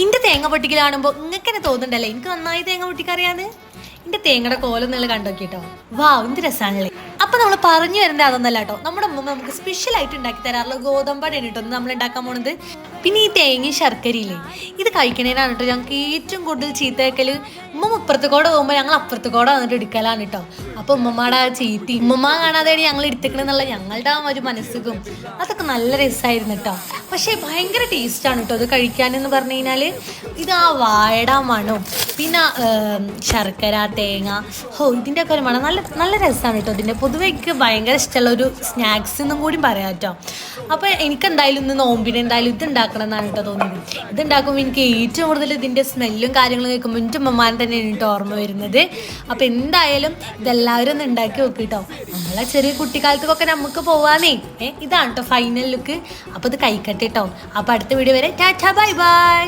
ഇന്റെ തേങ്ങ പൊട്ടിക്കൽ കാണുമ്പോൾ നിങ്ങൾക്ക് തന്നെ തോന്നുന്നുണ്ടല്ലേ എനിക്ക് നന്നായി തേങ്ങ പൊട്ടിക്കറിയാന്ന്. എന്റെ തേങ്ങയുടെ കോലം നിങ്ങൾ കണ്ടോക്കിട്ടോ. വാ, എന്ത് രസമാണല്ലേ. അപ്പൊ നമ്മൾ പറഞ്ഞു വരുന്നത് അതൊന്നല്ല കേട്ടോ, നമ്മുടെ ഉമ്മ നമുക്ക് സ്പെഷ്യൽ ആയിട്ട് ഉണ്ടാക്കി തരാറുള്ള ഗോതമ്പാണ് കേട്ടോ നമ്മൾ ഉണ്ടാക്കാൻ പോണത്. പിന്നെ ഈ തേങ്ങയും ശർക്കരയില്ലേ, ഇത് കഴിക്കണേനാണ് കേട്ടോ ഞങ്ങൾക്ക് ഏറ്റവും കൂടുതൽ ചീത്ത വെക്കല്. ഉമ്മ ഇപ്പുറത്തേക്കോടെ പോകുമ്പോൾ ഞങ്ങൾ അപ്പുറത്തേക്കോടെ വന്നിട്ട് എടുക്കലാണ് കേട്ടോ. അപ്പൊ ഉമ്മമാടെ ആ ചീത്തി ഉമ്മമ്മ കാണാതെയാണ് ഞങ്ങൾ എടുത്തേക്കണെന്നുള്ള ഞങ്ങളുടെ ആ ഒരു മനസ്സുഖം അതൊക്കെ നല്ല രസമായിരുന്നു കേട്ടോ. പക്ഷേ ഭയങ്കര ടേസ്റ്റാണ് കേട്ടോ അത് കഴിക്കാനെന്ന് പറഞ്ഞു കഴിഞ്ഞാൽ. ഇത് ആ വാഴയുടെ മണവും പിന്നെ ശർക്കര തേങ്ങ, ഇതിൻ്റെ ഒക്കെ ഒരു മണം നല്ല നല്ല രസമാണ് കേട്ടോ. ഇതിൻ്റെ പൊതുവെ എനിക്ക് ഭയങ്കര ഇഷ്ടമുള്ള ഒരു സ്നാക്സ് എന്നും കൂടി പറയാം കേട്ടോ. അപ്പോൾ എനിക്കെന്തായാലും ഇന്ന് നോമ്പിന് എന്തായാലും ഇത് ഉണ്ടാക്കണം എന്നാണ് കേട്ടോ തോന്നിയത്. ഇതുണ്ടാക്കുമ്പോൾ എനിക്ക് ഏറ്റവും കൂടുതൽ ഇതിൻ്റെ സ്മെല്ലും കാര്യങ്ങളും കേൾക്കുമ്പോൾ എൻ്റെ ഉമ്മമാൻ തന്നെയാണ് കേട്ടോ ഓർമ്മ വരുന്നത്. അപ്പോൾ എന്തായാലും ഇതെല്ലാവരും ഒന്ന് ഉണ്ടാക്കി നോക്കി കേട്ടോ. നമ്മളെ ചെറിയ കുട്ടിക്കാലത്തൊക്കെ നമുക്ക് പോവാന്നേ. ഇതാണ് കേട്ടോ ഫൈനൽ ലുക്ക്. അപ്പോൾ ഇത് കഴിക്കട്ടെ കേട്ടോ. അപ്പോൾ അടുത്ത വീഡിയോ വരെ ടാറ്റാ ബൈ ബൈ.